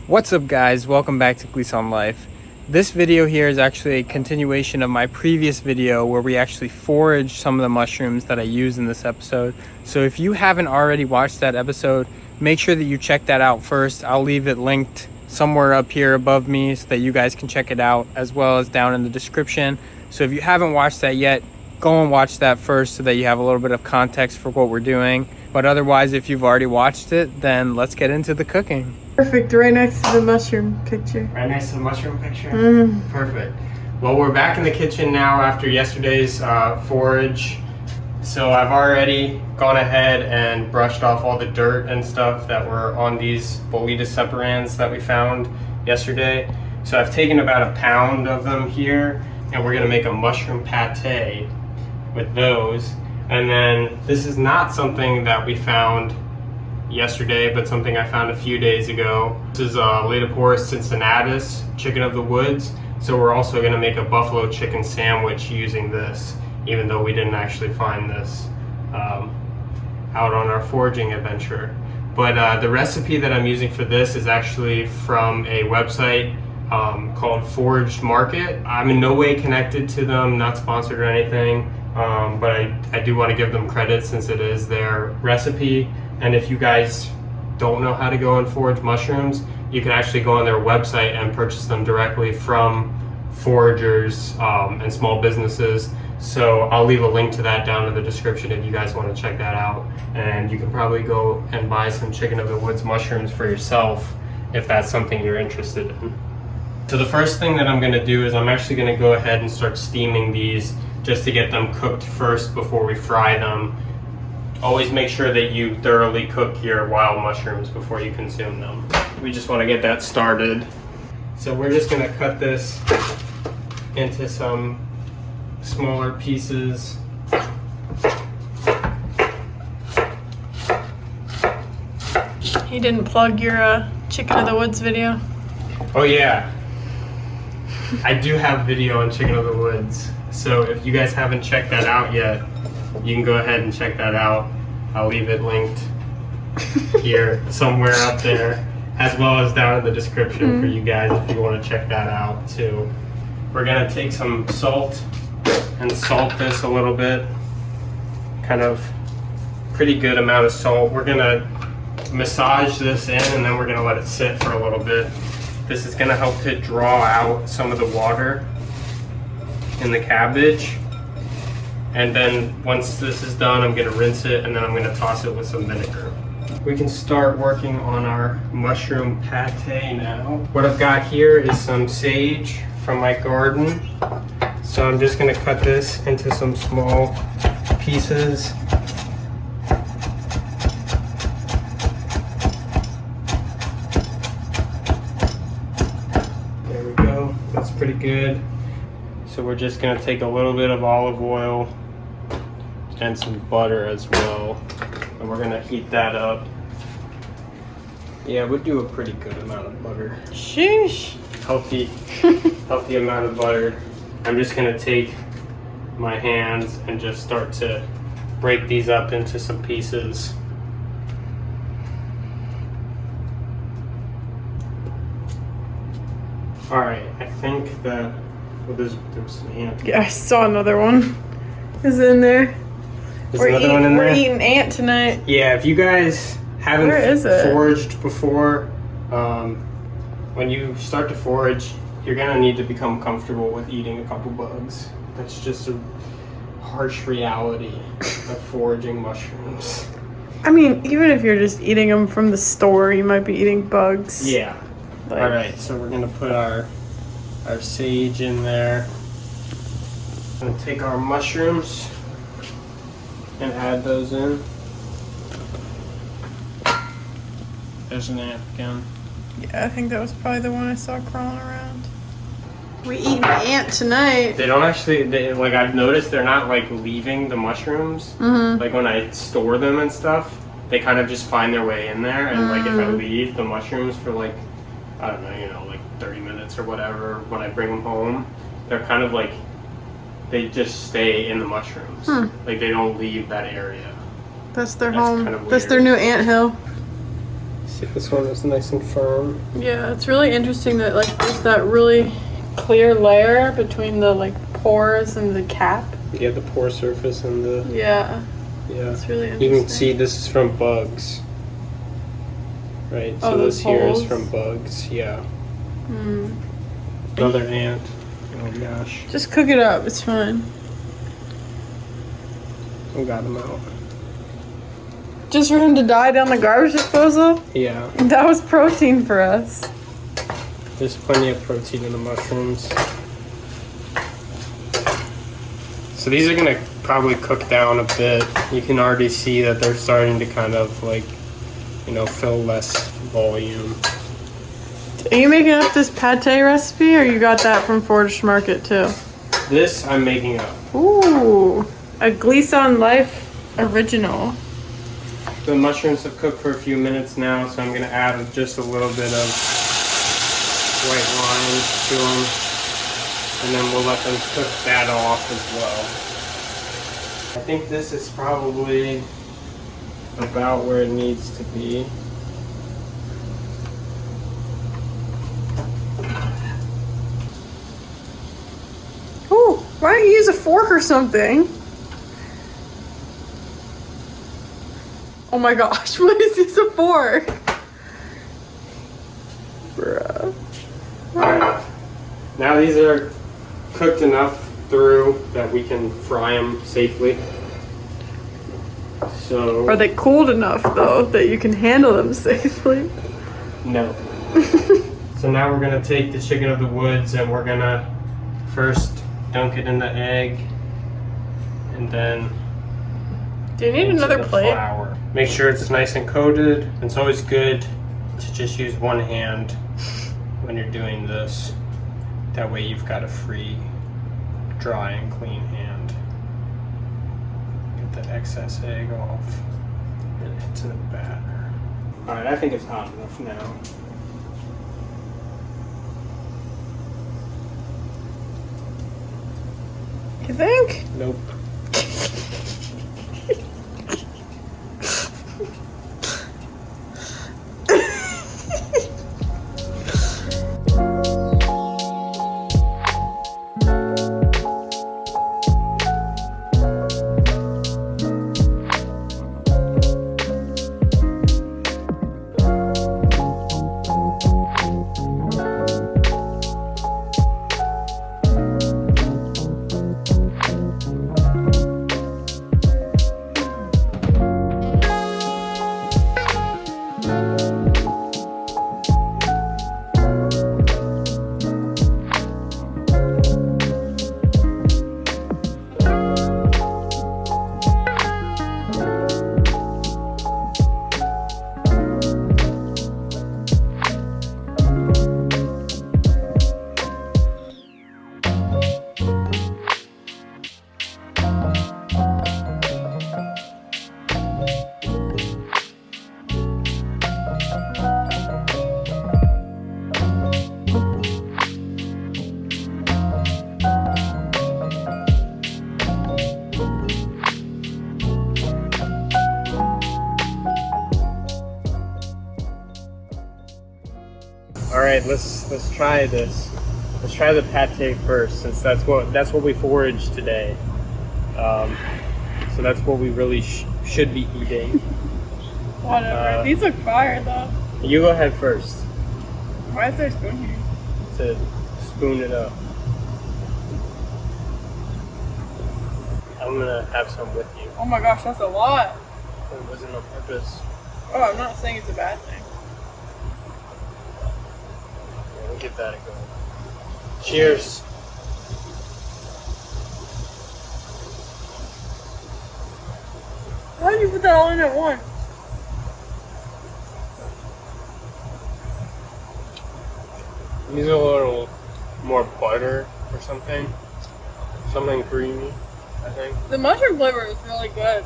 What's up guys, welcome back to Gleason Life. This video here is actually a continuation of my previous video where we actually foraged some of the mushrooms that I used in this episode. So if you haven't already watched that episode, make sure that you check that out first. I'll leave it linked somewhere up here above me so that you guys can check it out, as well as down in the description. So if you haven't watched that yet, go and watch that first so that you have a little bit of context for what we're doing. But otherwise, if you've already watched it, then let's get into the cooking. Perfect, right next to the mushroom picture. Right next to the mushroom picture? Mm. Perfect. Well, we're back in the kitchen now after yesterday's forage. So I've already gone ahead and brushed off all the dirt and stuff that were on these Boletus separans that we found yesterday. So I've taken about a pound of them here, and we're gonna make a mushroom pâté with those. And then this is not something that we found yesterday, but something I found a few days ago. This is Laetiporus cincinnatus, chicken of the woods. So we're also going to make a buffalo chicken sandwich using this, even though we didn't actually find this out on our foraging adventure. But the recipe that I'm using for this is actually from a website called Foraged Market. I'm in no way connected to them, not sponsored or anything, but I do want to give them credit since it is their recipe. And if you guys don't know how to go and forage mushrooms, you can actually go on their website and purchase them directly from foragers and small businesses. So I'll leave a link to that down in the description if you guys want to check that out. And you can probably go and buy some chicken of the woods mushrooms for yourself if that's something you're interested in. So the first thing that I'm going to do is I'm actually going to go ahead and start steaming these just to get them cooked first before we fry them. Always make sure that you thoroughly cook your wild mushrooms before you consume them. We just want to get that started. So we're just going to cut this into some smaller pieces. You didn't plug your chicken of the woods video? Oh yeah, I do have video on chicken of the woods. So if you guys haven't checked that out yet, you can go ahead and check that out. I'll leave it linked here somewhere up there, as well as down in the description for you guys if you want to check that out too. We're gonna take some salt and salt this a little bit, kind of pretty good amount of salt. We're gonna massage this in and then we're gonna let it sit for a little bit. This is gonna help to draw out some of the water in the cabbage. And then once this is done, I'm gonna rinse it and then I'm gonna toss it with some vinegar. We can start working on our mushroom pâté now. What I've got here is some sage from my garden. So I'm just gonna cut this into some small pieces. There we go, that's pretty good. So we're just gonna take a little bit of olive oil and some butter as well. And we're gonna heat that up. Yeah, we'll do a pretty good amount of butter. Sheesh. Healthy amount of butter. I'm just gonna take my hands and just start to break these up into some pieces. All right, I think that, well, there's an ant. Yeah, I saw another one. Is in there. There's another one in there? We're eating ant tonight. Yeah, if you guys haven't foraged before, when you start to forage, you're gonna need to become comfortable with eating a couple bugs. That's just a harsh reality of foraging mushrooms. I mean, even if you're just eating them from the store, you might be eating bugs. Yeah. Like, all right, so we're gonna put our sage in there. I'm gonna take our mushrooms and add those in. There's an ant again. Yeah, I think that was probably the one I saw crawling around. We eating ant tonight. They don't actually, like I've noticed they're not like leaving the mushrooms. Like when I store them and stuff, they kind of just find their way in there. And like if I leave the mushrooms for like, I don't know, like 30 minutes or whatever, when I bring them home, they're kind of like, they just stay in the mushrooms. Like they don't leave that area. That's their home. Kind of that's their new ant hill. See, this one is nice and firm. Yeah, it's really interesting that like there's that really clear layer between the like pores and the cap. Yeah, the pore surface and the... Yeah. Yeah. It's really interesting. You can see this is from bugs. Right, so this here is from bugs, yeah. Another ant. Oh gosh. Just cook it up, it's fine. I got him out. Just for him to die down the garbage disposal? Yeah. That was protein for us. There's plenty of protein in the mushrooms. So these are gonna probably cook down a bit. You can already see that they're starting to kind of like, you know, fill less volume. Are you making up this pâté recipe, or you got that from Foraging Market too? This I'm making up. Ooh, a Gleason Life original. The mushrooms have cooked for a few minutes now, so I'm gonna add just a little bit of white wine to them, and then we'll let them cook that off as well. I think this is probably about where it needs to be. Ooh, why don't you use a fork or something? Oh my gosh, what is this a fork? Bruh. Alright, now these are cooked enough through that we can fry them safely. So... Are they cooled enough though that you can handle them safely? No. So now we're gonna take the chicken of the woods and we're gonna first dunk it in the egg and then do you need another plate? Flour. Make sure it's nice and coated. It's always good to just use one hand when you're doing this. That way you've got a free, dry and clean hand. Get the excess egg off and into the batter. Alright, I think it's hot enough now. You think? Nope. Alright, let's try this. Let's try the pâté first, since that's what we foraged today. So that's what we really should be eating. Whatever. These look fire though. You go ahead first. Why is there a spoon here? To spoon it up. I'm gonna have some with you. Oh my gosh, that's a lot. It wasn't on purpose. Oh, I'm not saying it's a bad thing. Yeah, we'll give that a go. Cheers. Why did you put that all in at once? These are a little more butter or something. Something creamy, I think. The mushroom flavor is really good.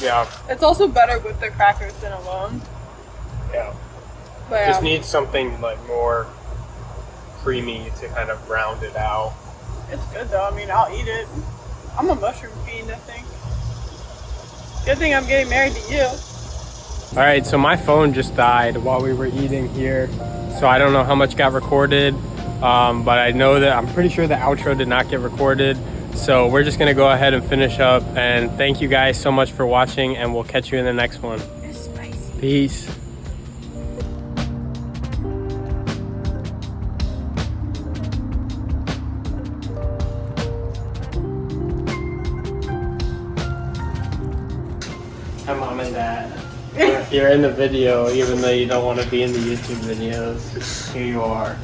Yeah. It's also better with the crackers than alone. Yeah. But Just need something like more creamy to kind of round it out. it's good though. I mean, I'll eat it. I'm a mushroom fiend, I think. Good thing I'm getting married to you. All right, so my phone just died while we were eating here. So I don't know how much got recorded, but I know that I'm pretty sure the outro did not get recorded. So we're just gonna go ahead and finish up, and thank you guys so much for watching, and we'll catch you in the next one. It's spicy. Peace. Hi, Mom and Dad. You're in the video, even though you don't want to be in the YouTube videos. Here you are.